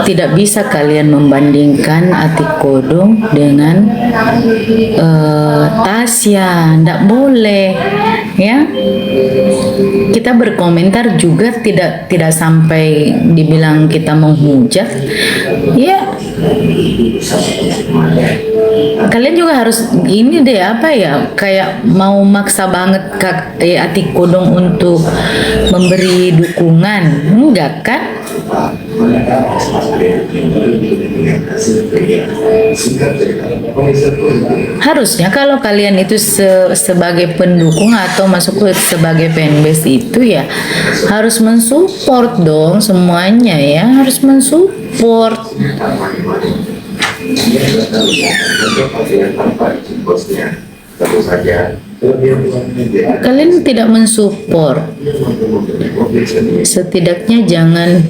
tidak bisa kalian membandingkan Atik Kodong dengan Tasya, tidak boleh ya. Kita berkomentar juga tidak sampai dibilang kita menghujat ya. Kalian juga harus ini deh, apa ya, kayak mau maksa banget Atik Kodong untuk memberi dukungan, enggak kan? Harusnya kalau kalian itu sebagai pendukung atau masuk sebagai fanbase itu ya harus mensupport dong semuanya ya, harus mensupport. Kalian tidak mensupport, setidaknya jangan,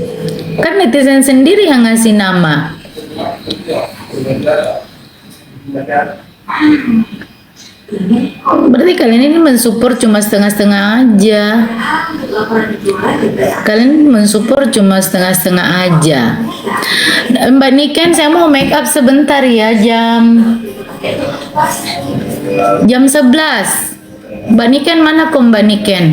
kan netizen sendiri yang ngasih nama. Berarti kalian ini mensupport cuma setengah-setengah aja. Kalian mensupport cuma setengah-setengah aja. Mbak Niken, saya mau make up sebentar ya, jam 11. Mbak Niken mana kok Mbak Niken?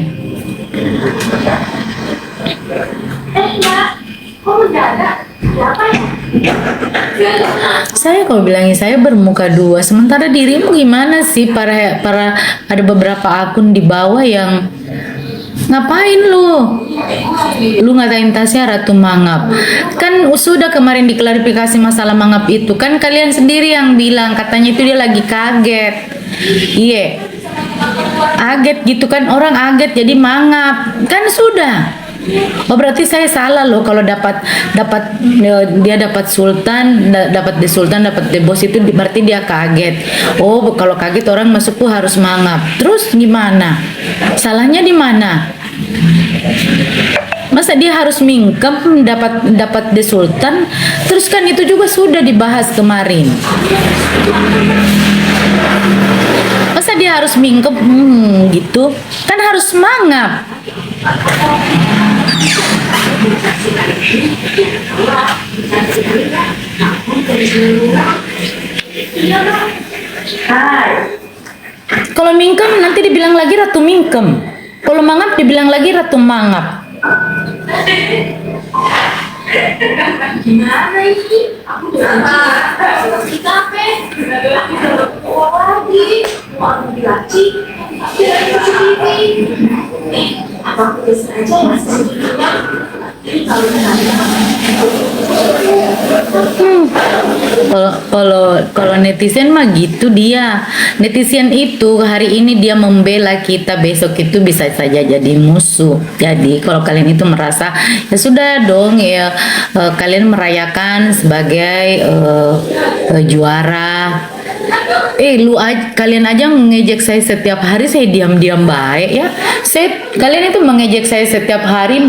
Saya kalau bilangin saya bermuka dua, sementara dirimu gimana sih? Para ada beberapa akun di bawah yang ngapain lu ngatain Tasya Ratu Mangap. Kan sudah kemarin diklarifikasi masalah Mangap itu, kan kalian sendiri yang bilang katanya itu dia lagi kaget. Iya, aget gitu kan, orang aget jadi mangap kan sudah. Oh berarti saya salah loh kalau dia dapat sultan, dapat di sultan, dapat di bos itu berarti dia kaget. Oh kalau kaget orang masuk tuh harus mangap. Terus gimana? Salahnya di mana? Masa dia harus mingkem dapat di sultan? Terus kan itu juga sudah dibahas kemarin. Masa dia harus mingkem gitu? Kan harus mangap. Kalau mingkem nanti dibilang lagi Ratu Mingkem. Kalau mangap dibilang lagi Ratu Mangap. Gimana ini? Aku udah di kafe. Lagi mau dilaci. Apa aku bisa aja masih Kalau netizen mah gitu dia. Netizen itu hari ini dia membela kita, besok itu bisa saja jadi musuh. Jadi kalau kalian itu merasa ya sudah dong ya, kalian merayakan sebagai juara. Kalian aja mengejek saya setiap hari, saya diam-diam baik ya. Kalian itu mengejek saya setiap hari,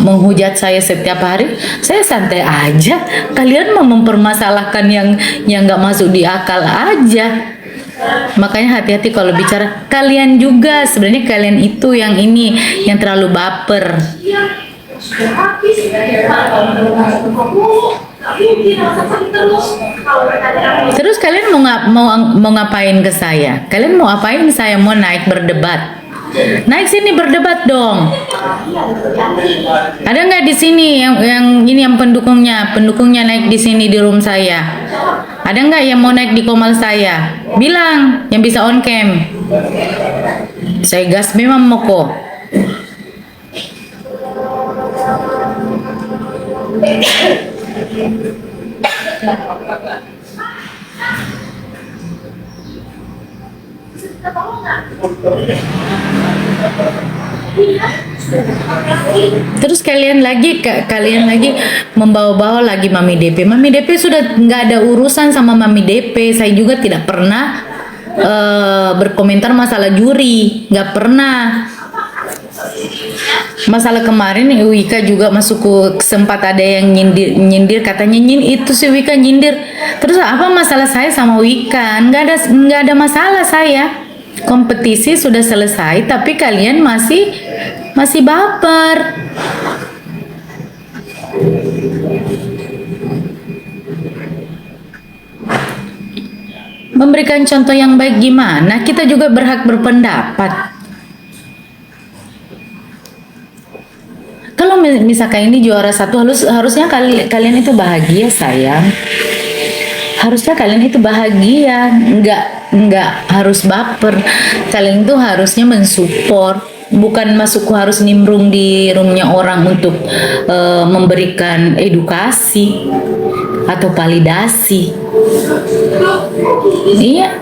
menghujat saya setiap hari, saya santai aja. Kalian mau mempermasalahkan yang nggak masuk di akal aja. Makanya hati-hati kalau bicara. Kalian juga sebenarnya kalian itu yang terlalu baper. Terus kalian mau ngapain ke saya? Kalian mau apain saya? Mau naik berdebat? Naik sini berdebat dong. Ada nggak di sini yang pendukungnya naik di sini di room saya? Ada nggak yang mau naik di komal saya? Bilang yang bisa on cam. Saya gas memang moko. Terus kalian lagi membawa-bawa lagi Mami DP. Mami DP sudah nggak ada urusan sama Mami DP. Saya juga tidak pernah berkomentar masalah juri, nggak pernah. Masalah kemarin Wika juga masuk ke sempat ada yang nyindir katanya itu si Wika nyindir. Terus apa masalah saya sama Wika? Nggak ada masalah saya. Kompetisi sudah selesai tapi kalian masih baper. Memberikan contoh yang baik gimana? Kita juga berhak berpendapat. Kalau misalkan ini juara satu, harusnya kalian itu bahagia, sayang. Harusnya kalian itu bahagia, nggak harus baper. Kalian itu harusnya mensupport, bukan masuk harus nimbrung di roomnya orang untuk memberikan edukasi atau validasi. Iya.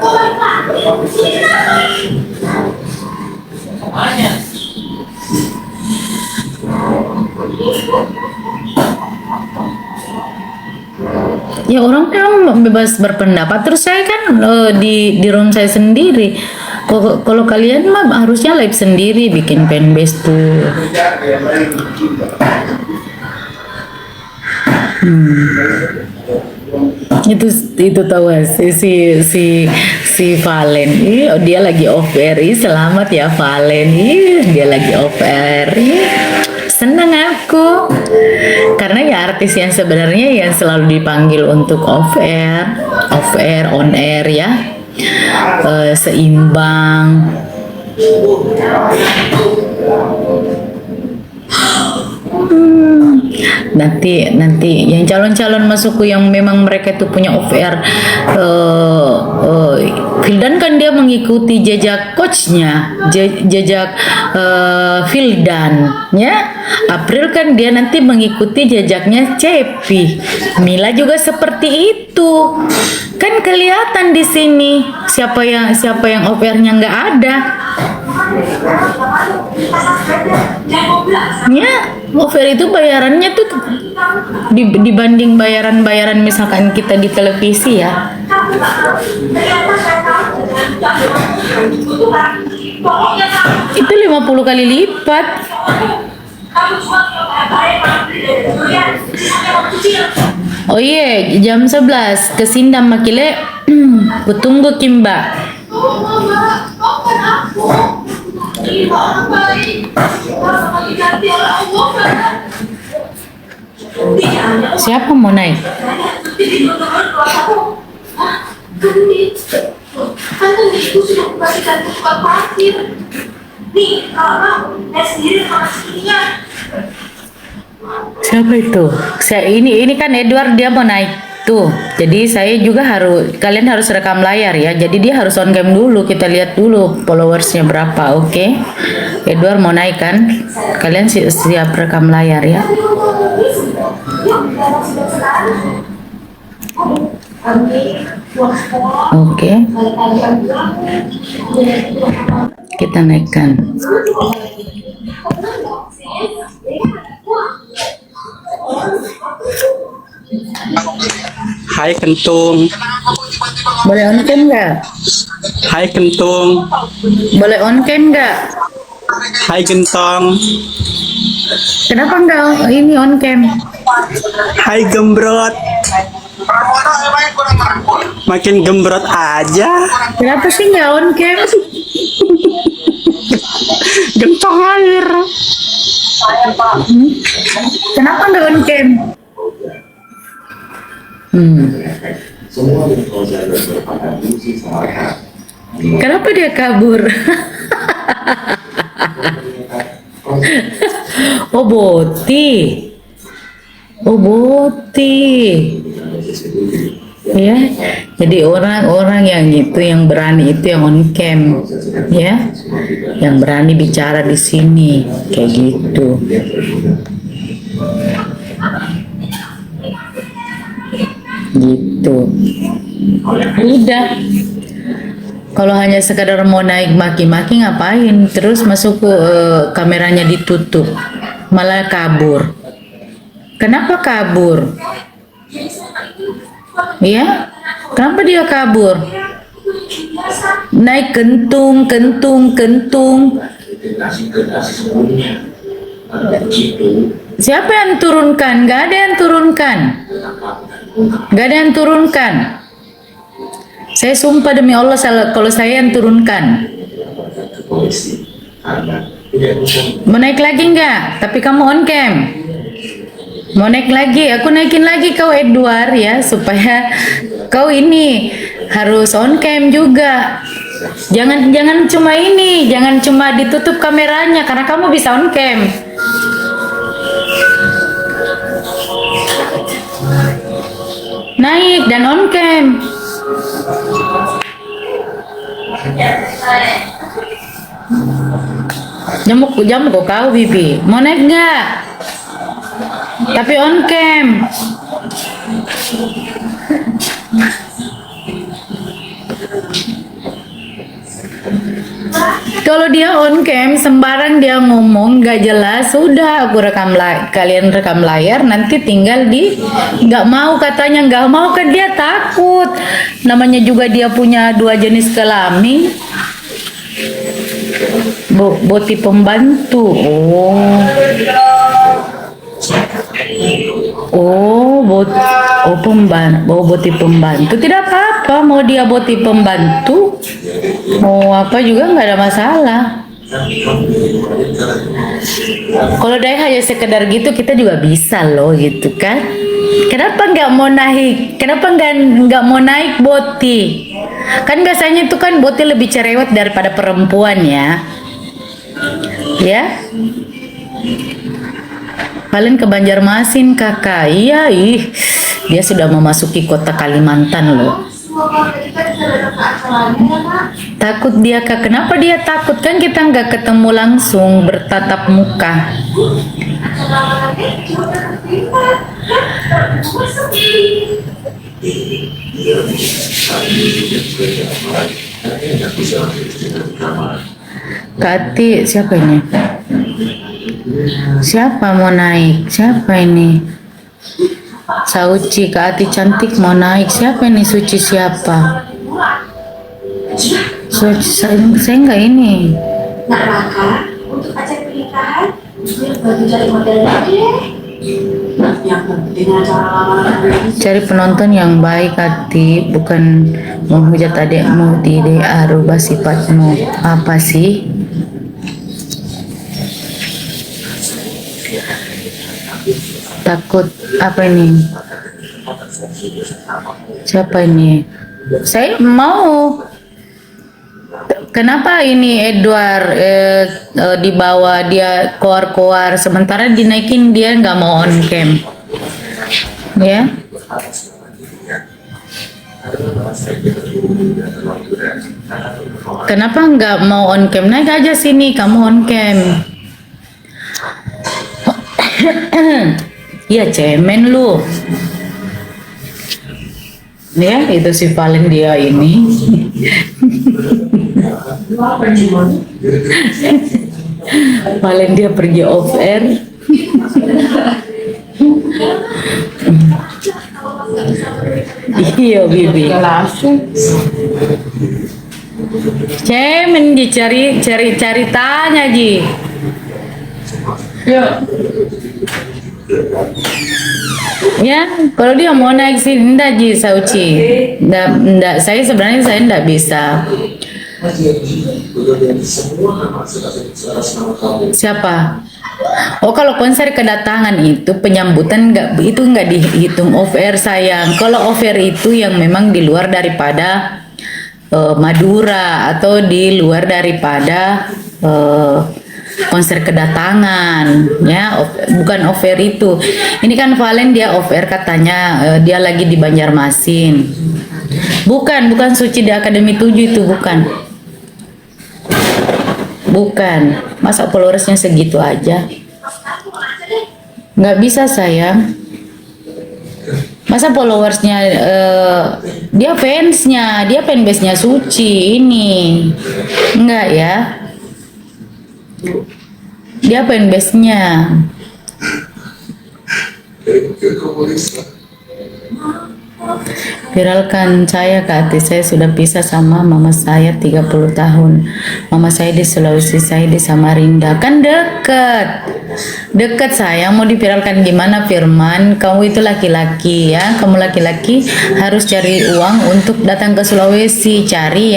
Ya orang memang bebas berpendapat. Terus saya kan di room saya sendiri. Kalau kalian mah harusnya live sendiri, bikin fanbase tuh. Itu tahu si Valen. Dia lagi off air. Selamat ya Valen. Dia lagi off air. Senang aku karena ya artis yang sebenarnya yang selalu dipanggil untuk off air, on air ya, seimbang. Nanti yang calon-calon masukku yang memang mereka itu punya off air, Vildan kan dia mengikuti jejak coachnya, jejak Vildan ya. April kan dia nanti mengikuti jejaknya Cepi. Mila juga seperti itu. Kan kelihatan di sini siapa yang off airnya nggak ada. Ya, off air itu bayarannya tuh dibanding bayaran misalkan kita di televisi ya. Itu 50 kali lipat. Oh iya, jam 11 ke Sindang Makile. Kutunggu Kimba. Siapa mau naik? Siapa itu? Ini kan Edward, dia mau naik tuh. Jadi saya juga kalian harus rekam layar ya. Jadi dia harus on cam dulu. Kita lihat dulu followersnya berapa, oke? Edward mau naik kan? Kalian siap rekam layar ya. Oke. Kita naikkan. Hai Kentung. Boleh on cam nggak? Hai Kentung. Boleh on cam nggak? Hai Gentong. Kenapa nggak ini on cam? Hai Gembrot. Makin gembrot aja. Kenapa sih nggak on cam? Gentong air. Kenapa nggak on cam? Kenapa dia kabur? Oh Boti. Ya, jadi orang-orang yang gitu, yang berani itu yang on cam, ya, yang berani bicara di sini, kayak gitu. Gitu. Udah. Kalau hanya sekadar mau naik maki-maki ngapain? Terus masuk ke kameranya ditutup, malah kabur. Kenapa kabur? Ya, kenapa dia kabur? Naik kentung. Siapa yang turunkan? Gak ada yang turunkan. Saya sumpah demi Allah kalau saya yang turunkan. Mau naik lagi nggak? Tapi kamu on cam. Mau naik lagi, aku naikin lagi kau Edward ya, supaya kau ini harus on cam juga. Jangan cuma ini, jangan cuma ditutup kameranya karena kamu bisa on cam. Naik dan on cam. Jamuk kok kau Bibi. Mau naik nggak? Tapi on cam. Kalau dia on cam sembarang dia ngomong gak jelas, sudah aku rekam kalian rekam layar, nanti tinggal di nggak mau katanya nggak mau kan dia takut. Namanya juga dia punya 2 jenis kelamin. Boti pembantu. Boti pembantu tidak apa-apa, mau dia boti pembantu mau apa juga nggak ada masalah. Kalau dia hanya sekedar gitu kita juga bisa loh gitu kan. Kenapa nggak mau naik? Kenapa nggak mau naik boti? Kan biasanya itu kan boti lebih cerewet daripada perempuan ya. Ya. Paling ke Banjarmasin kakak. Iya dia sudah memasuki kota Kalimantan loh. Takut dia kak. Kenapa dia takut? Kan kita nggak ketemu langsung bertatap muka. Kati siapa ini? Siapa mau naik? Siapa ini? Sauci, Kak Ati cantik mau naik. Siapa ini Suci siapa? Suci, saya enggak ini. Nak Raka, untuk acara pernikahan, baju cari model aja. Yang penting acara lamaran. Cari penonton yang baik Ati, bukan menghujat adekmu, tidak arubah sifatmu. Apa sih? Takut apa ini? Siapa ini? Saya mau. Kenapa ini Edward dibawa dia koar-koar sementara dinaikin dia nggak mau on cam? Ya? Kenapa nggak mau on cam? Naik aja sini, kamu on cam. Iya cemen lu. Ya itu si paling dia ini. Paling dia pergi off air. Iya Bibi. Cemen dicari tanya Ji. Yuk. Ya, kalau dia mau naik sih, enggak Ji Sauci. Enggak, saya sebenarnya saya enggak bisa. Siapa? Oh, kalau konser kedatangan itu penyambutan enggak dihitung off air sayang. Kalau off air itu yang memang di luar daripada Madura atau di luar daripada konser kedatangan ya, bukan off air itu. Ini kan Valen dia off air katanya dia lagi di Banjarmasin. Bukan Suci di Akademi 7 itu bukan. Masa followersnya segitu aja? Nggak bisa sayang. Masa followersnya dia fanbase-nya Suci ini. Enggak ya. Dia fanbase-nya. Viralkan saya Kak Ati, saya sudah pisah sama mama saya 30 tahun. Mama saya di Sulawesi, saya di Samarinda. Kan deket sayang, mau diviralkan gimana Firman? Kamu itu laki-laki ya, kamu laki-laki harus cari uang untuk datang ke Sulawesi, cari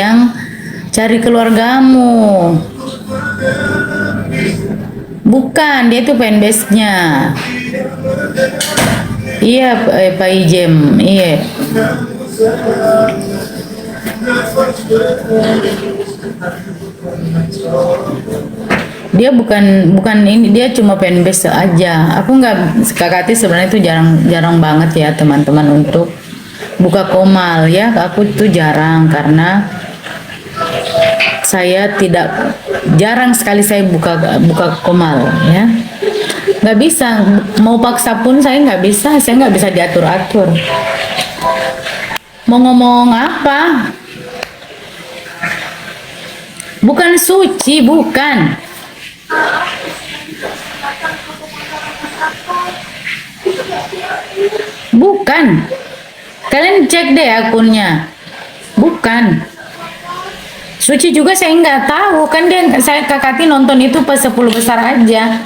keluargamu. Bukan, dia itu fanbase-nya. Iya, Pak Ijem, iya. Dia bukan bukan ini, dia cuma fanbase aja. Aku nggak, Kak Kati sebenarnya itu jarang banget ya teman-teman untuk buka komal ya. Aku tuh jarang karena saya tidak, jarang sekali saya buka komal ya. Nggak bisa, mau paksa pun saya nggak bisa diatur-atur. Mau ngomong apa? Bukan suci, bukan. Bukan. Kalian cek deh akunnya. Bukan. Suci juga saya nggak tahu, kan saya Kakati nonton itu pas 10 besar aja.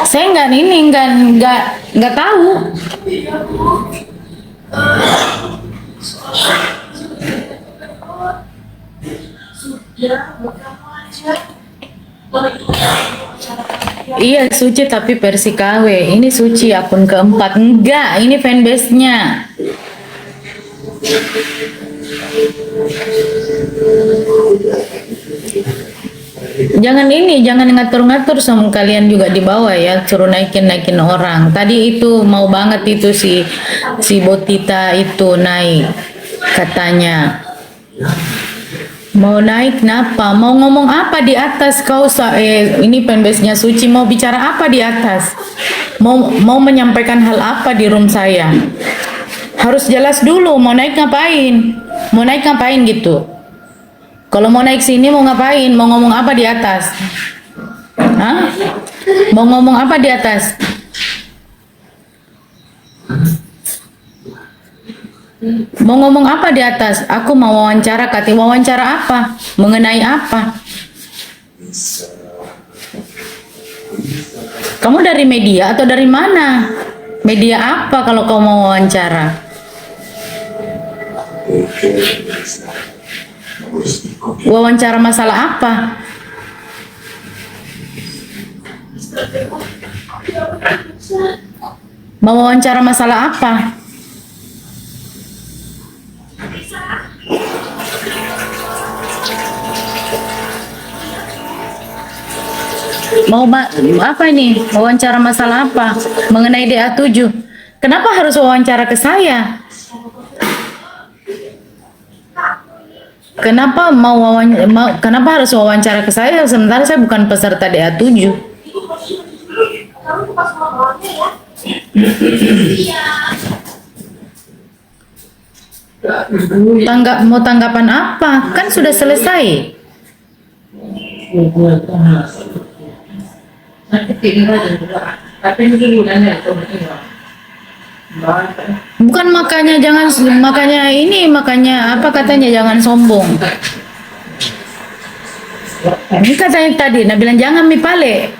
Saya nggak tahu. Iya Suci tapi versi KW. Ini Suci akun keempat. Enggak, ini fanbase-nya. Jangan ngatur-ngatur sama kalian juga di bawah ya, suruh naikin orang. Tadi itu mau banget itu si Botita itu naik katanya. Mau naik kenapa? Mau ngomong apa di atas kau? Ini fanbase-nya Suci mau bicara apa di atas? Mau menyampaikan hal apa di room saya? Harus jelas dulu mau naik ngapain? Mau naik ngapain gitu? Kalau mau naik sini mau ngapain? Mau ngomong apa di atas? Hah? Mau ngomong apa di atas? Mau ngomong apa di atas? Aku mau wawancara, Kati. Wawancara apa? Mengenai apa? Kamu dari media atau dari mana? Media apa kalau kau mau wawancara? Wawancara masalah apa? Mau wawancara masalah apa? Apa ini? Wawancara masalah apa? Mengenai DA7. Kenapa harus wawancara ke saya? Kenapa harus wawancara ke saya sementara saya bukan peserta DA7? Mau tanggapan apa? Kan sudah selesai. Bukan makanya apa katanya jangan sombong. Ini katanya tadi Nah bilang jangan mipale.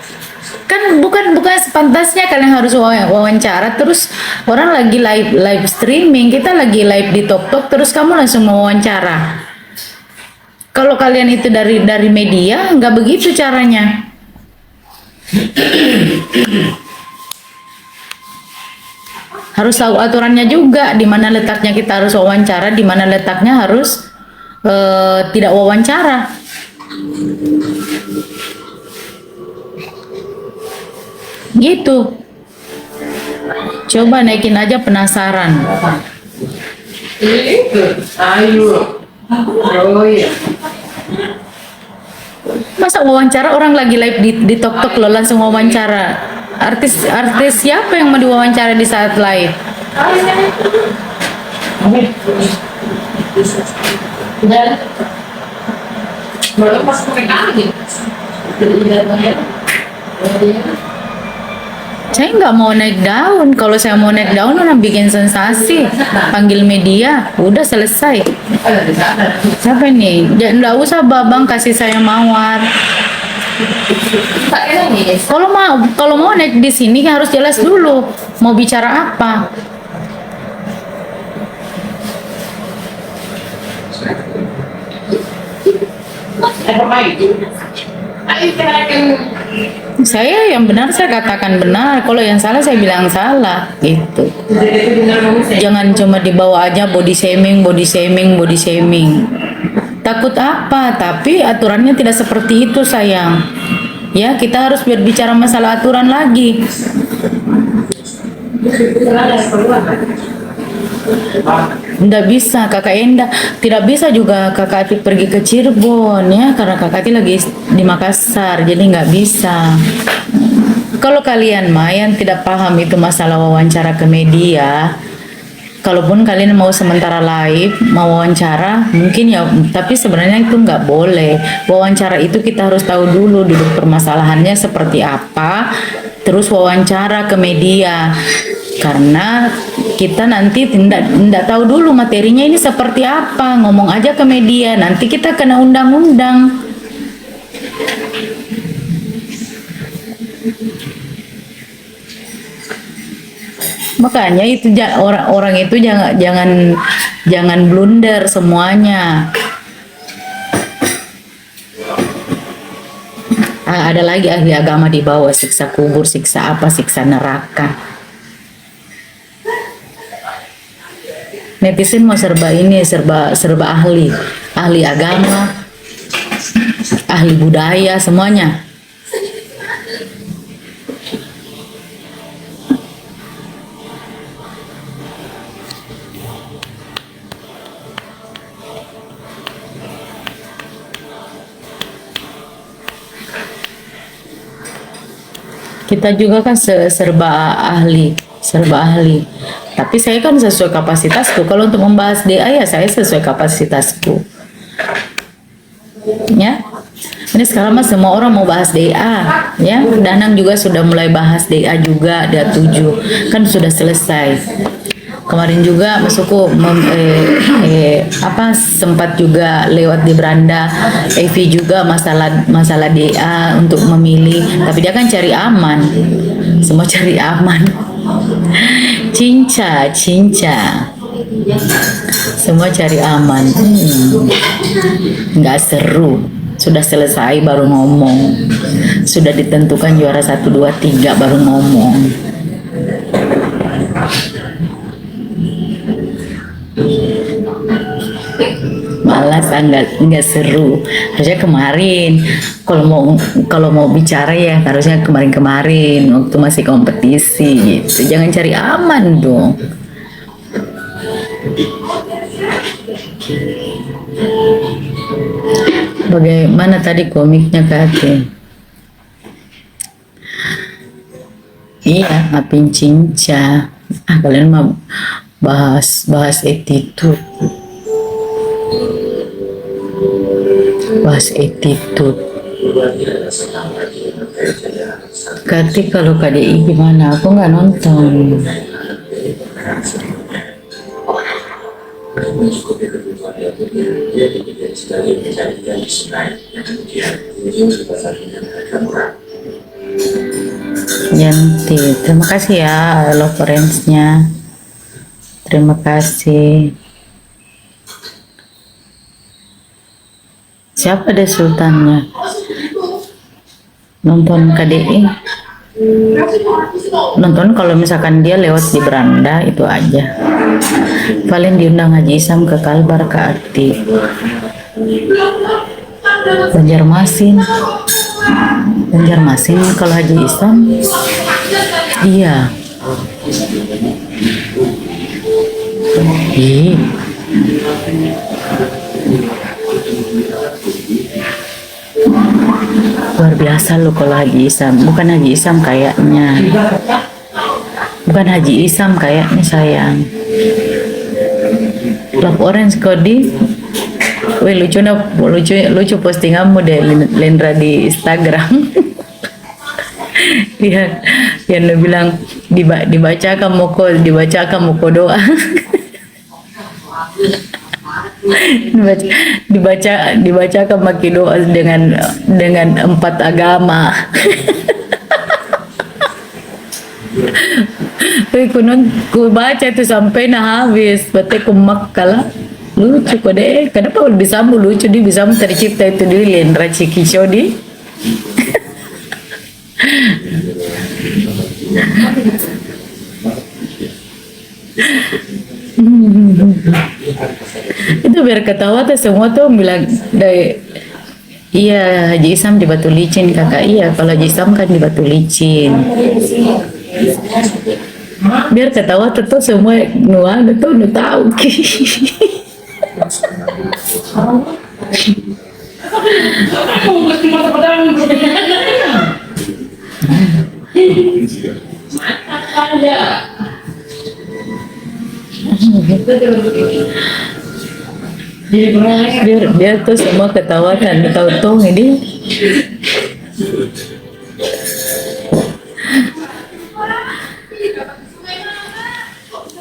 Kan bukan sepantasnya kalian harus wawancara terus orang lagi live streaming, kita lagi live di TokTok terus kamu langsung mau wawancara. Kalau kalian itu dari media nggak begitu caranya. Harus tahu aturannya juga, di mana letaknya kita harus wawancara, di mana letaknya harus tidak wawancara. Gitu. Coba naikin aja penasaran. Ayo. Oh iya. Masa wawancara orang lagi live di TokTok lo langsung wawancara? Artis siapa yang mau diwawancara di saat live? Dan baru pas mereka lagi. Saya nggak mau naik daun. Kalau saya mau naik daun orang bikin sensasi, panggil media, udah selesai. Siapa nih? Nggak usah babang kasih saya mawar. Kalau mau naik di sini harus jelas dulu mau bicara apa. Ayo kita akan Saya yang benar saya katakan benar, kalau yang salah saya bilang salah gitu. Jangan cuma dibawa aja body shaming, body shaming, body shaming. Takut apa? Tapi aturannya tidak seperti itu sayang. Ya, kita harus berbicara masalah aturan lagi. Tidak bisa kakak Enda, tidak bisa juga kakak Ati pergi ke Cirebon ya, karena kakak Ati lagi di Makassar, jadi nggak bisa. Kalau kalian mah yang tidak paham itu masalah wawancara ke media, kalaupun kalian mau sementara live, mau wawancara, mungkin ya, tapi sebenarnya itu nggak boleh. Wawancara itu kita harus tahu dulu permasalahannya seperti apa, terus wawancara ke media. Karena kita nanti tidak tahu dulu materinya ini seperti apa, ngomong aja ke media, nanti kita kena undang-undang. Makanya itu orang-orang itu jangan blunder semuanya. Ada lagi ahli agama di bawah, siksa kubur, siksa apa, siksa neraka. Netizen mau serba ini, serba ahli agama, ahli budaya, semuanya. Kita juga kan serba ahli. Tapi saya kan sesuai kapasitasku. Kalau untuk membahas DA ya saya sesuai kapasitasku. Ya. Ini sekarang mah semua orang mau bahas DA, ya. Danang juga sudah mulai bahas DA juga, DA 7. Kan sudah selesai. Kemarin juga masukku sempat juga lewat di beranda Evi juga masalah DA untuk memilih, tapi dia kan cari aman. Semua cari aman. Cinca. Semua cari aman. Nggak seru. Sudah selesai baru ngomong. Sudah ditentukan juara 1, 2, 3 baru ngomong. Malas, enggak seru. Harusnya kemarin kalau mau bicara ya harusnya kemarin waktu masih kompetisi gitu. Jangan cari aman dong. Bagaimana tadi komiknya Kak? Iya, ngapin cinca. Kalian mau bahas attitude. Bahas attitude. Kati kalau KDI gimana? Aku nggak nonton. Yanti, terima kasih ya love friends-nya. Terima kasih. Siapa deh sultannya? Nonton KDI. Nonton kalau misalkan dia lewat di beranda itu aja. Paling diundang Haji Isam ke Kalbar ke Aktif. Banjarmasin kalau Haji Isam. Iya. Luar biasa lo kalau Haji Isam. Bukan Haji Isam kayaknya. Bukan Haji Isam kayaknya sayang. Love Orange Kodi. Wih lucu postinganmu deh Lendra di Instagram. Yang lo bilang dibacakan moko doa. dibacakan maki doa dengan 4 agama. Ku baca itu sampai habis, berarti ku makkalah. Lucu kok deh, kenapa bisa lucu, dia bisa tercipta itu di Lendra Cikisho di. Itu biar ketawa tuh semua tuh bilang dari iya Haji Isam di Batu Licin kakak, iya kalau Haji Isam kan di Batu Licin. Biar ketawa tuh semua nuan tuh nu tahu. Biar tuh semua ketawa kan tahu ini.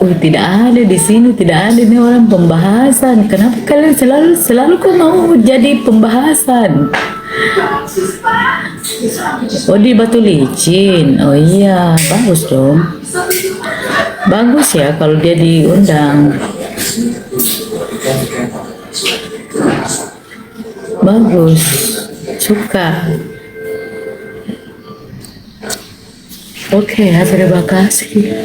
Tidak ada di sini, tidak ada nih orang pembahasan. Kenapa kalian selalu kok mau jadi pembahasan? Oh di Batu Licin, oh iya bagus dong. Bagus ya kalau dia diundang. Bagus, suka. Oke, terima kasih.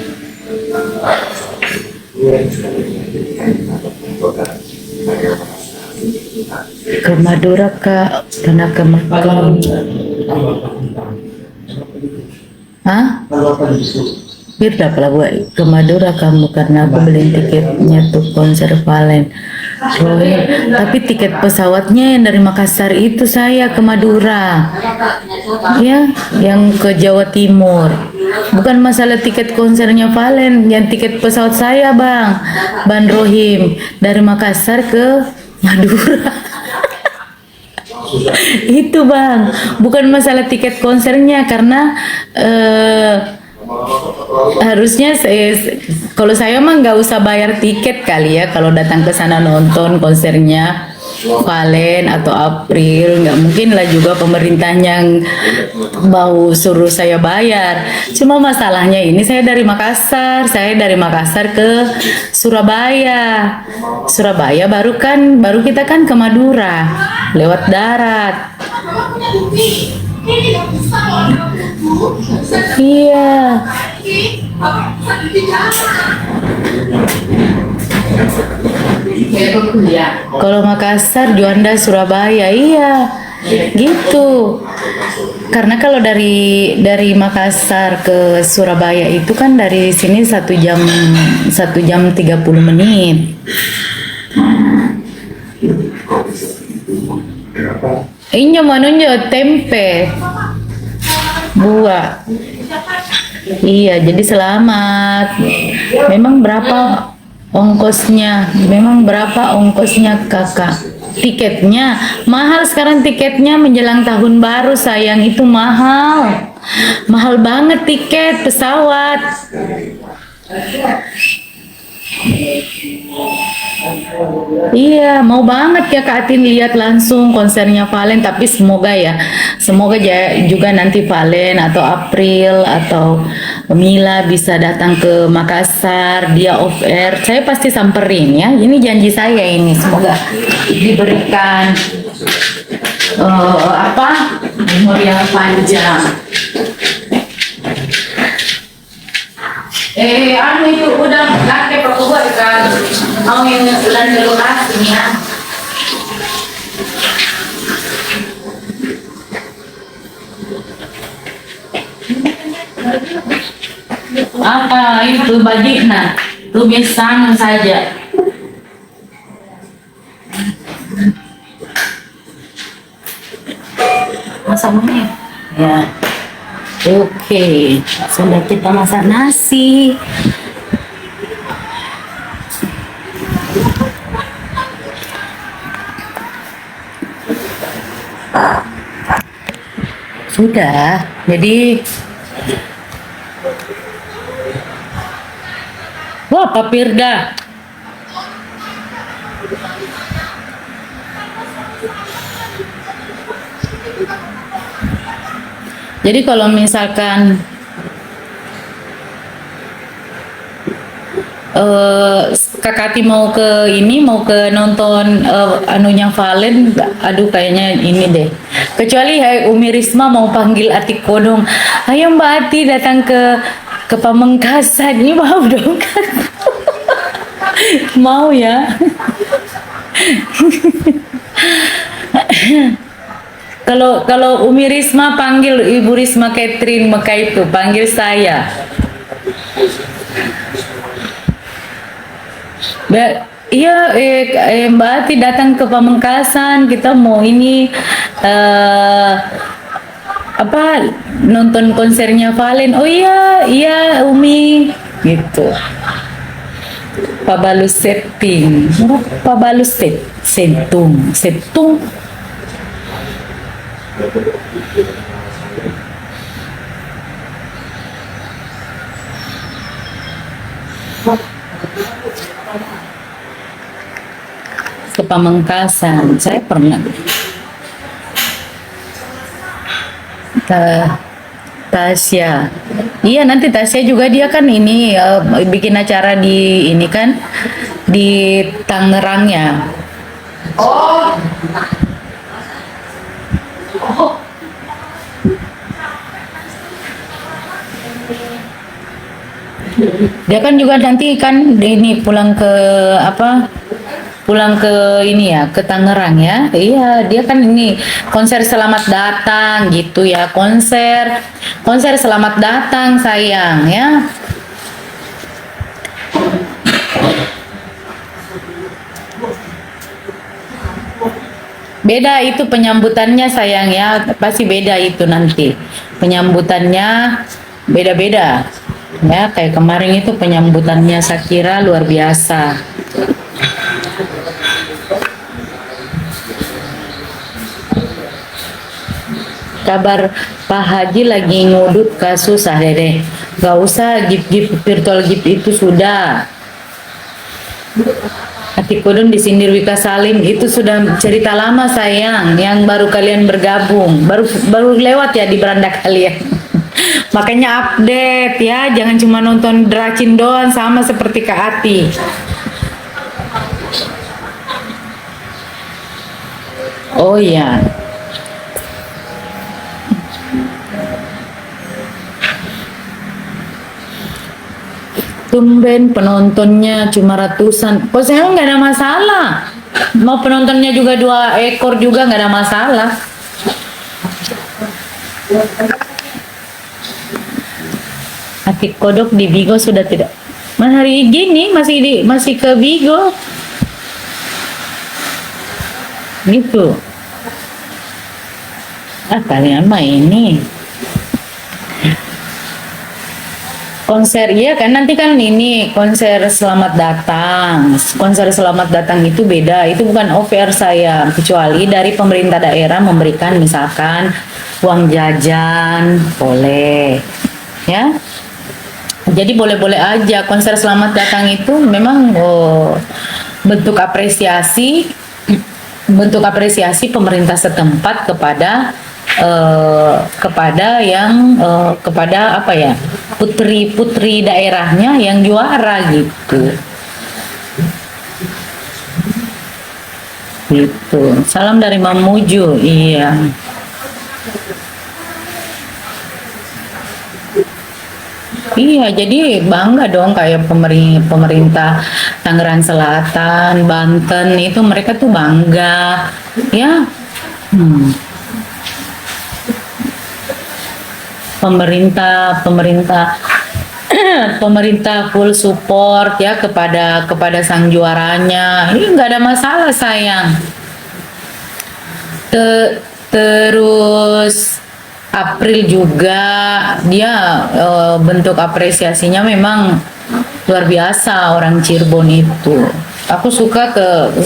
Ke Madura Kak, pernah ke Makam. Hah? Birda kalau buat ke Madura kamu karena aku beli tiketnya tuh konser Valen. Oh, iya. Tapi tiket pesawatnya yang dari Makassar itu saya ke Madura. Ya, yang ke Jawa Timur. Bukan masalah tiket konsernya Valen, yang tiket pesawat saya Bang. Ban Rohim dari Makassar ke Madura. Itu Bang, bukan masalah tiket konsernya karena harusnya kalau saya mah nggak usah bayar tiket kali ya kalau datang ke sana nonton konsernya Valen atau April, nggak mungkin lah juga pemerintahnya mau suruh saya bayar. Cuma masalahnya ini saya dari Makassar ke Surabaya baru kita kan ke Madura lewat darat. Iya. Kalau Makassar, Juanda, Surabaya, iya, gitu. Karena kalau dari Makassar ke Surabaya itu kan dari sini 1 jam 30 menit. Ini manunya tempe buah. Iya, jadi selamat. Memang berapa ongkosnya kakak? Tiketnya mahal sekarang, tiketnya menjelang tahun baru sayang, itu mahal banget tiket pesawat. Iya, mau banget ya Kak Atin lihat langsung konsernya Valen, tapi semoga juga nanti Valen atau April atau Mila bisa datang ke Makassar, dia off air, saya pasti samperin ya. Ini janji saya ini, semoga diberikan umur yang panjang. Itu udah kakek aku buat kan, mau yang udah di lokasi ya. Apa itu badina? Tumis sama saja. Masak mie? Ya. Oke, sudah kita masak nasi. Sudah, jadi wah Pak Firda. Jadi kalau misalkan eh Kakati mau ke ini, mau ke nonton anunya Valen, aduh kayaknya ini deh. Kecuali Umi Risma mau panggil Atik Kodong, ayo Mbak Ati datang ke Pamengkasan, ini mau dong kan? Mau ya? Kalau Umi Risma panggil Ibu Risma Catherine Meka itu panggil saya. Iya, Mbak Ati datang ke Pamengkasan, kita mau ini apa nonton konsernya Valen. Oh iya, iya Umi, gitu. Pabalus setting, Pabalus setung, setung. Ke Pamengkasan, saya pernah. Tasya, iya nanti Tasya juga dia kan ini bikin acara di ini kan di Tangerang ya. Oh. Dia kan juga nanti kan ini pulang ke apa? Pulang ke ini ya, ke Tangerang ya. Iya, dia kan ini konser selamat datang gitu ya. Konser selamat datang sayang ya. Beda itu penyambutannya sayang ya, pasti beda itu nanti. Penyambutannya beda-beda. Ya, kayak kemarin itu penyambutannya Shakira luar biasa. Kabar Pak Haji lagi ngudut kasus deh. Gak usah gift virtual gift itu sudah. Ati Kodon disindir Wika Salim itu sudah cerita lama sayang, yang baru kalian bergabung, baru lewat ya di beranda kalian. Makanya update ya, jangan cuma nonton Dracin doang sama seperti Kak Ati. Oh iya. Tumben penontonnya cuma ratusan. Kok saya nggak ada masalah. Mau penontonnya juga 2 ekor juga nggak ada masalah. Atik Kodok di Bigo sudah tidak. Hari gini masih ke Bigo. Gitu. Kalian mah ini. Konser iya kan nanti kan ini konser selamat datang. Konser selamat datang itu beda, itu bukan offer saya, kecuali dari pemerintah daerah memberikan misalkan uang jajan boleh ya. Jadi boleh-boleh aja konser selamat datang itu memang bentuk apresiasi pemerintah setempat kepada apa ya, putri daerahnya yang juara gitu. Salam dari Mamuju. Iya. Iya, jadi bangga dong kayak pemerintah Tangerang Selatan, Banten itu mereka tuh bangga ya. Pemerintah full support ya kepada sang juaranya. Ini nggak ada masalah sayang. Terus April juga dia bentuk apresiasinya memang luar biasa orang Cirebon itu. Aku suka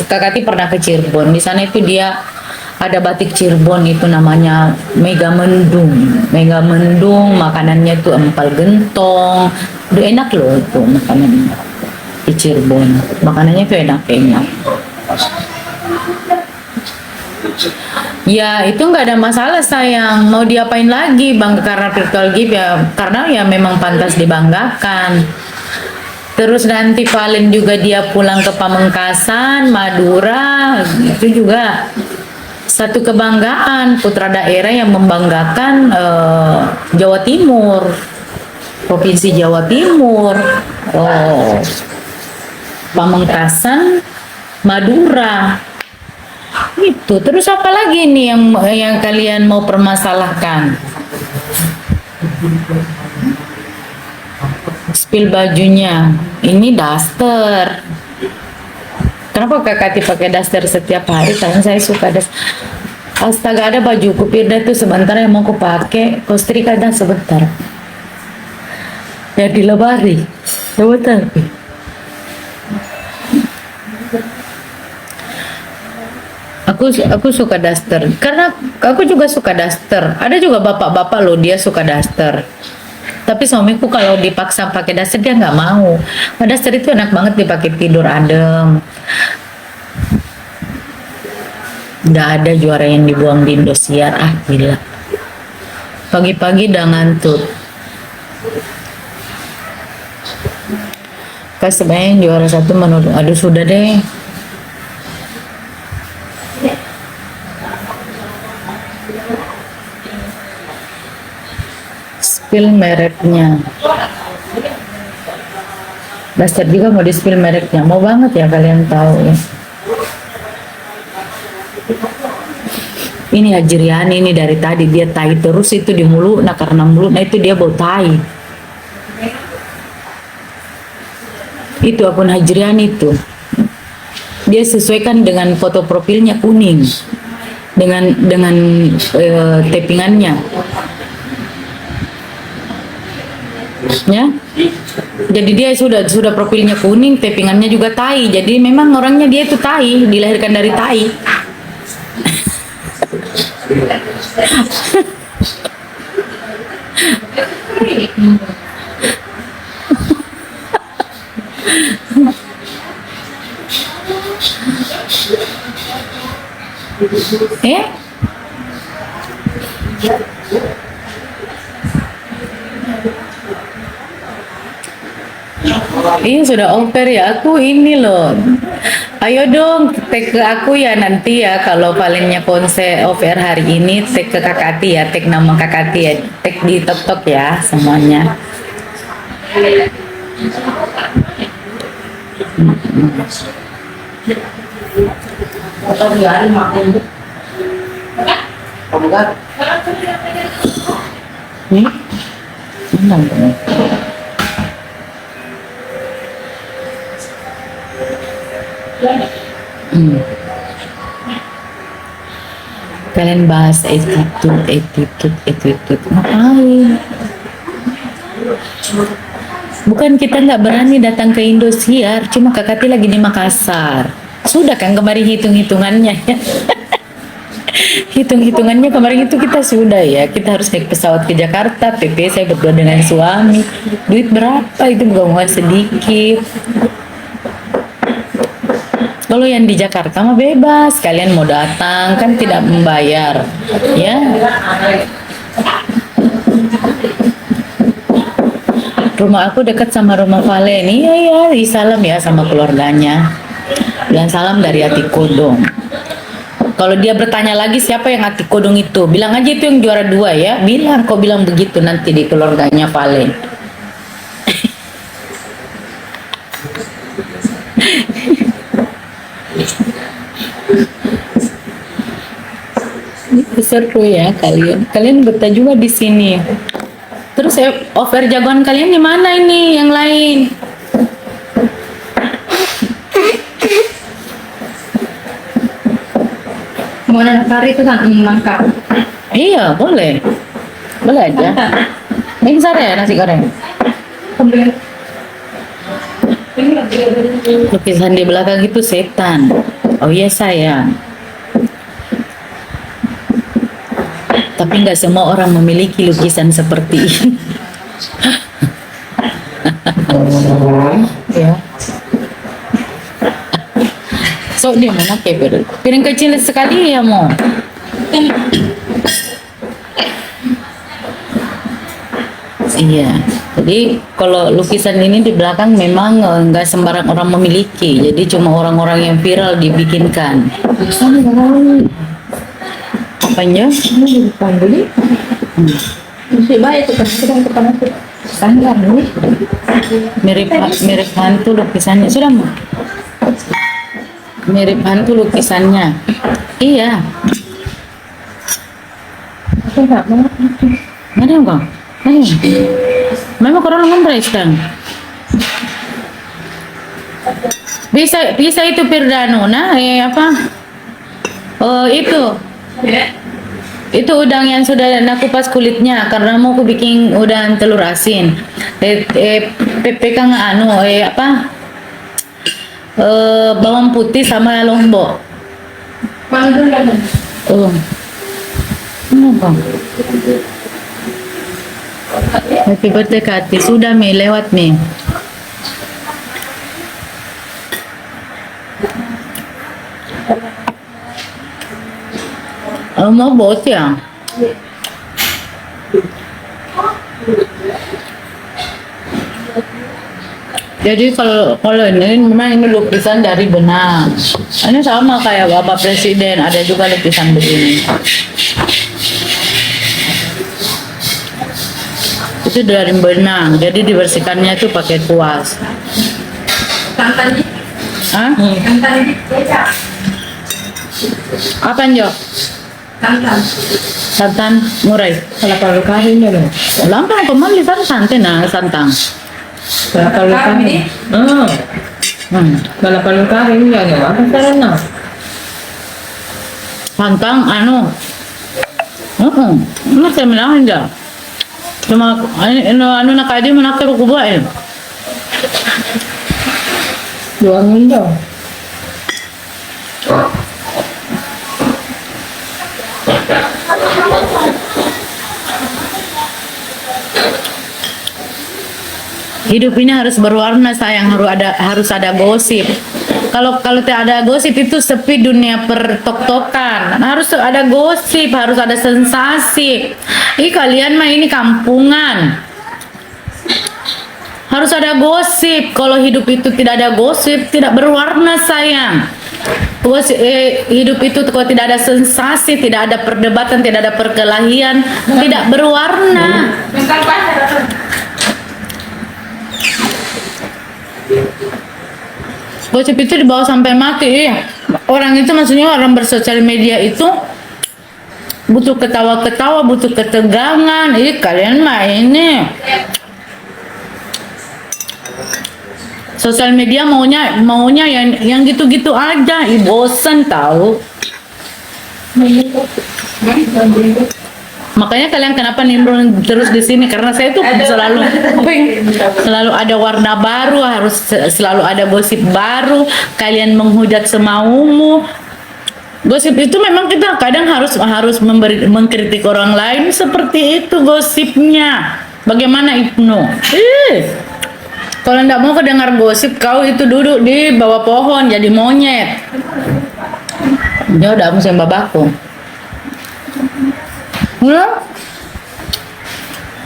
Kakati pernah ke Cirebon. Di sana itu dia ada batik Cirebon itu namanya Mega Mendung. Mega Mendung makanannya tuh empal gentong. Udah enak loh itu makanannya di Cirebon. Makanannya tuh enak-enak. Ya itu nggak ada masalah sayang, mau diapain lagi bang, karena virtual gift ya, karena ya memang pantas dibanggakan. Terus nanti Valen juga dia pulang ke Pamengkasan, Madura, itu juga satu kebanggaan putra daerah yang membanggakan Jawa Timur, Provinsi Jawa Timur, oh, Pamengkasan, Madura. Itu. Terus apa lagi nih yang kalian mau permasalahkan? Spill bajunya. Ini daster. Kenapa Kak Kati pakai daster setiap hari? Karena saya suka daster. Astaga, ada bajuku Firda itu sebentar yang mau aku pakai. Kau setrika dan sebentar. Ya dilebari. Sebentar. Aku suka daster karena aku juga suka daster. Ada juga bapak-bapak loh dia suka daster. Tapi suamiku kalau dipaksa pakai daster dia nggak mau. Daster itu enak banget dipakai tidur adem. Nggak ada juara yang dibuang di Indosiar. Ah gila. Pagi-pagi udah ngantuk. Sebenarnya juara satu menurut. Aduh sudah deh. Spill mereknya. Daster juga mau di spill mereknya. Mau banget ya kalian tahu ya. Ini Hajriani ini dari tadi dia tai terus itu di mulut. Nah karena mulut, nah itu dia bau tai. Itu akun Hajriani itu. Dia sesuaikan dengan foto profilnya kuning. Dengan tappingannya. Ya, jadi dia sudah profilnya kuning, tappingannya juga tai. Jadi memang orangnya dia itu tai, dilahirkan dari tai. Iya sudah over ya, aku ini loh. Ayo dong tag ke aku ya nanti ya kalau palinnya konser over hari ini tag ke Kakati ya, tag nama Kakati ya, tag di TikTok ya semuanya. Atau di hari makan. Kamu kan? Menang dong. Kalian bahas attitude ngapain? Bukan kita nggak berani datang ke Indosiar, cuma Kakati lagi di Makassar. Sudah kan kemarin hitung-hitungannya ya. Hitung-hitungannya kemarin itu kita sudah ya, kita harus naik pesawat ke Jakarta, PP saya berdua dengan suami. Duit berapa itu bukan uang sedikit. Kalau yang di Jakarta mah bebas, kalian mau datang kan tidak membayar, ya. Rumah aku dekat sama rumah Valen, iya ya, salam ya sama keluarganya. Dan salam dari Ati Kodong. Kalau dia bertanya lagi siapa yang Ati Kodong itu, bilang aja itu yang juara 2 ya. Bilang, kau bilang begitu nanti di keluarganya Valen. Seru ya kalian betah juga di sini. Terus offer jagoan kalian di mana ini yang lain? Mau anak kari itu kan mangkak. Iya boleh aja. Ini ya nasi goreng. Lukisan di belakang itu setan. Oh iya sayang. Tapi nggak semua orang memiliki lukisan seperti ini. Ya. So di mana piring kecil sekali ya mau. Iya. Jadi kalau lukisan ini di belakang memang nggak sembarang orang memiliki, jadi cuma orang-orang yang viral dibikinkan. Apanya? Ini dipambuli. Masih baik itu kan sedang kepada sanggar nih. Mirip hantu lukisannya, sudah mau? Mirip hantu lukisannya. Iya. Aku enggak mau. Mana kau? Mana? Memang korang ngompres kan? Bisa itu Pirdano, nah apa? Oh itu. Itu udang yang sudah nak kupas kulitnya karena mau aku bikin udang telur asin. Pekan apa? Bawang putih sama lombok. Panggil kan. Oh. Kenapa? Happy birthday Kati. Sudah Mi, lewat Mi. Mau bot ya? Jadi kalau ini memang ini lukisan dari benang. Ini sama kayak Bapak Presiden, ada juga lukisan begini. Itu dari benang, jadi dibersihkannya itu pakai kuas. Santan Hah? santan kecap. Apa Jo? Santan. Santan murai. Kalau perlu karinya loh. Lampang kemana santan nah santang. Kalau perlu kari. Kalau perlu karinya loh. Apa caranya? Santang Nggak saya bilang aja. Cuma nakadi menakar ko ba eh. Juangin daw. Hidup ini harus berwarna sayang, harus ada gosip. Kalau tidak ada gosip itu sepi dunia pertok-tokan. Harus ada gosip, harus ada sensasi. Ih kalian mah ini kampungan. Harus ada gosip. Kalau hidup itu tidak ada gosip, tidak berwarna sayang. Hidup itu kalau tidak ada sensasi, tidak ada perdebatan, tidak ada perkelahian, tidak berwarna. Gosip itu dibawa sampai mati. Orang itu maksudnya orang bersosial media itu butuh ketawa-ketawa, butuh ketegangan. Kalian mah ini sosial media maunya yang gitu-gitu aja. Bosan tahu. Makanya kalian kenapa nimbrung terus di sini, karena saya tuh selalu ada warna baru, harus selalu ada gosip baru. Kalian menghujat semaumu. Gosip itu memang kita kadang harus mengkritik orang lain, seperti itu gosipnya. Bagaimana Ibnu? Kalau nggak mau kedengar gosip, kau itu duduk di bawah pohon jadi monyet. Ya udah musim babaku.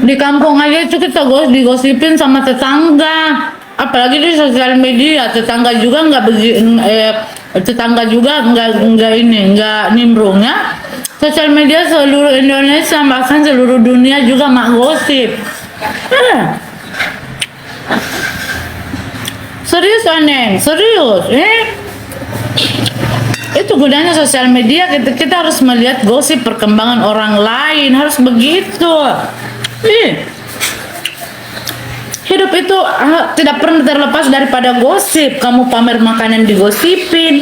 Di kampung aja itu kita digosipin sama tetangga, apalagi di sosial media. Tetangga juga nggak nimbrung ya. Sosial media seluruh Indonesia, bahkan seluruh dunia juga mak gosip. Serius aneh, serius. Itu gunanya sosial media, kita harus melihat gosip perkembangan orang lain, harus begitu. Hidup itu tidak pernah terlepas daripada gosip. Kamu pamer makanan digosipin.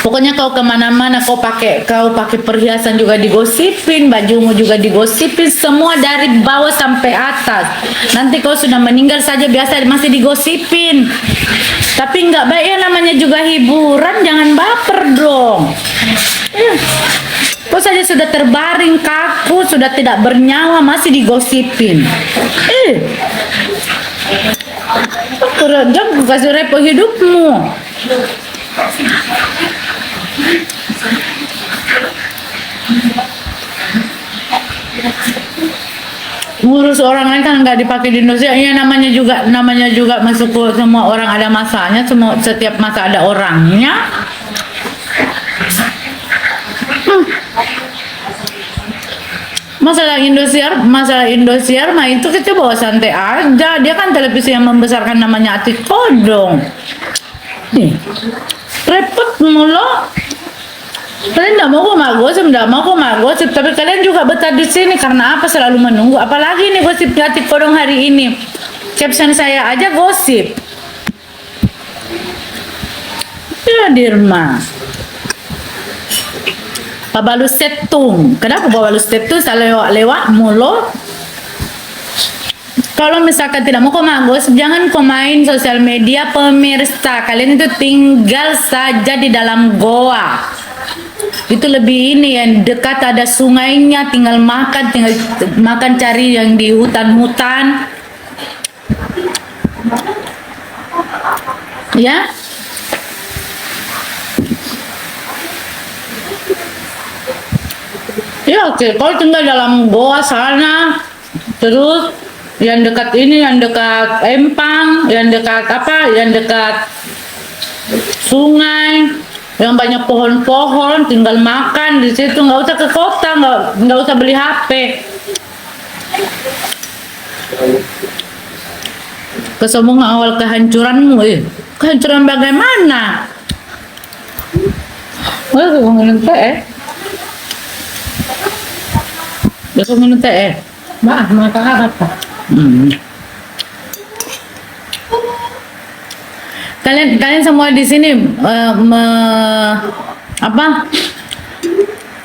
Pokoknya kau kemana-mana kau pakai perhiasan juga digosipin, bajumu juga digosipin, semua dari bawah sampai atas. Nanti kau sudah meninggal saja biasa masih digosipin. Tapi nggak baik ya, namanya juga hiburan, jangan baper dong. Kau saja sudah terbaring kaku, sudah tidak bernyawa masih digosipin. Jangan kasih repot hidupmu. ngurus orang lain kan nggak dipakai di Indonesia. Ya namanya juga masuk ke semua orang ada masanya, setiap masa ada orangnya. Masalah Indosiar mah itu kita bawa santai aja. Dia kan televisi yang membesarkan namanya Atik Kodong. Nih, repot mulu. Kalian nggak mau kok gosip, tapi kalian juga betah di sini karena apa? Selalu menunggu. Apalagi nih gosip Atik Kodong hari ini. Caption saya aja gosip. Ya Dirma. Babalu setung. Kenapa babalu setung lewat mulu? Kalau misalkan tidak mau gosip, jangan main sosial media pemirsa. Kalian itu tinggal saja di dalam goa. Itu lebih ini yang dekat ada sungainya, tinggal makan cari yang di hutan-hutan. Ya. Ya oke, kalau tinggal dalam goa sana, terus yang dekat ini, yang dekat empang, yang dekat sungai, yang banyak pohon-pohon, tinggal makan di situ, nggak usah ke kota, nggak usah beli HP. Kesombongan awal kehancuranmu, kehancuran bagaimana? Besok minum teh. Makan apa? Kalian semua di sini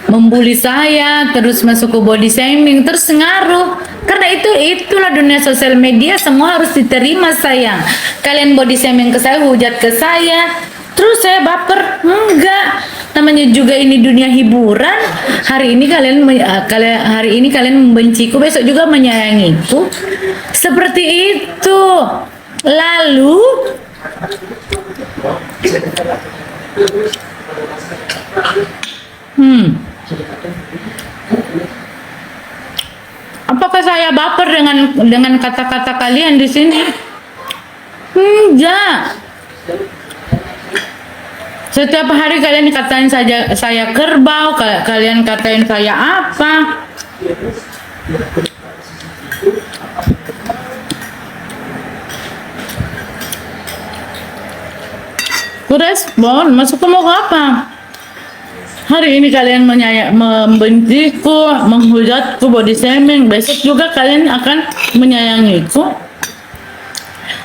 membuli saya, terus masuk ke body shaming, terus ngaruh. Karena itulah dunia sosial media, semua harus diterima sayang. Kalian body shaming ke saya, hujat ke saya, terus saya baper. Enggak. Namanya juga ini dunia hiburan. Hari ini kalian membenciku, besok juga menyayangiku. Seperti itu. Lalu apakah saya baper dengan kata-kata kalian di sini? Enggak. Setiap hari kalian katain saya kerbau, kalian katain saya apa? Kurespon, masuk ke mau apa? Hari ini kalian membenciku, menghujatku, body shaming, besok juga kalian akan menyayangiku.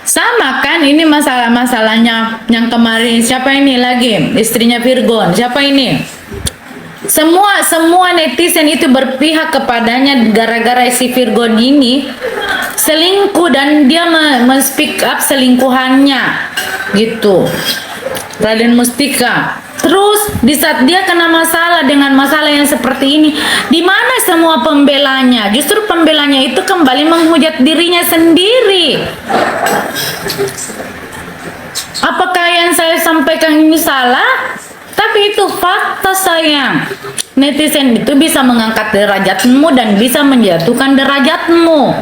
Sama kan ini masalahnya yang kemarin, siapa ini lagi? Istrinya Virgon, siapa ini? Semua netizen itu berpihak kepadanya gara-gara si Virgon ini selingkuh dan dia men-speak up selingkuhannya gitu. Raden Mustika. Terus di saat dia kena masalah dengan masalah yang seperti ini, di mana semua pembelanya? Justru pembelanya itu kembali menghujat dirinya sendiri. Apakah yang saya sampaikan ini salah? Tapi itu fakta sayang. Netizen itu bisa mengangkat derajatmu dan bisa menjatuhkan derajatmu.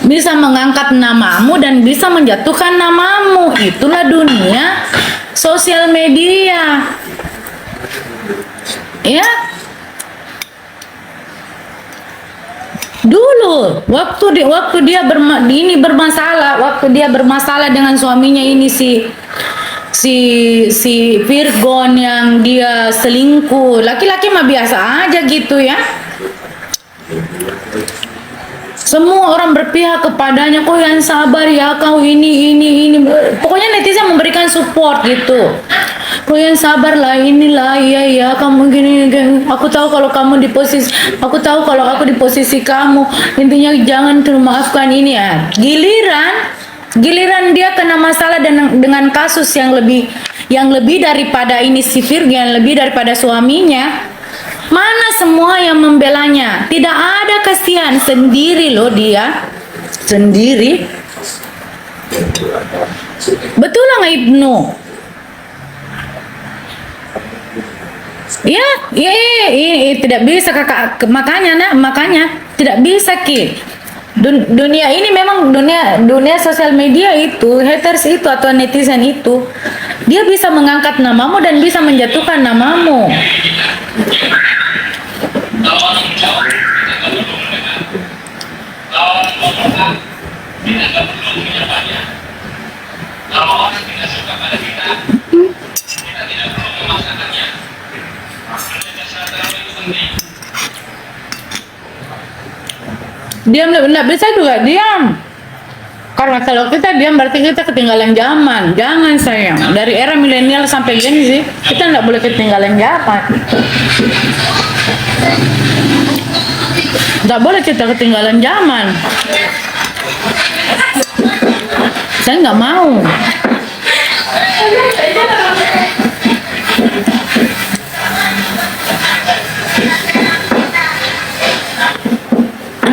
Bisa mengangkat namamu dan bisa menjatuhkan namamu. Itulah dunia sosial media. Ya. Dulu waktu dia bermasalah, waktu dia bermasalah dengan suaminya ini si Virgon yang dia selingkuh. Laki-laki mah biasa aja gitu ya. Semua orang berpihak kepadanya, kau yang sabar ya, kau ini. Pokoknya netizen memberikan support gitu. Kau yang sabar lah, inilah, ya, kamu gini. Aku tahu kalau kamu di posisi, aku tahu kalau aku di posisi kamu. Intinya jangan termaafkan ini ya. Giliran dia kena masalah dengan kasus yang lebih daripada ini si Virgon, yang lebih daripada suaminya. Mana semua yang membelanya? Tidak ada, kasihan sendiri loh dia. Sendiri. Betul nggak Ibnu? Ya, tidak bisa kakak. Makanya Tidak bisa Ki. Dunia ini memang dunia sosial media itu, haters itu atau netizen itu, dia bisa mengangkat namamu dan bisa menjatuhkan namamu. Diam, nggak bisa juga diam. Karena kalau kita diam berarti kita ketinggalan zaman. Jangan sayang. Dari era milenial sampai Gen Z, kita nggak boleh ketinggalan zaman. Nggak boleh kita ketinggalan zaman. Saya nggak mau.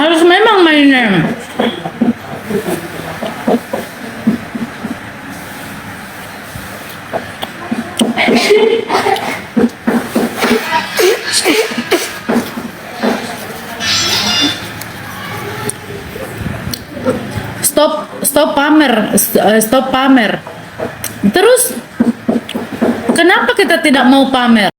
Harus memang mainnya. Stop pamer, stop pamer. Terus kenapa kita tidak mau pamer?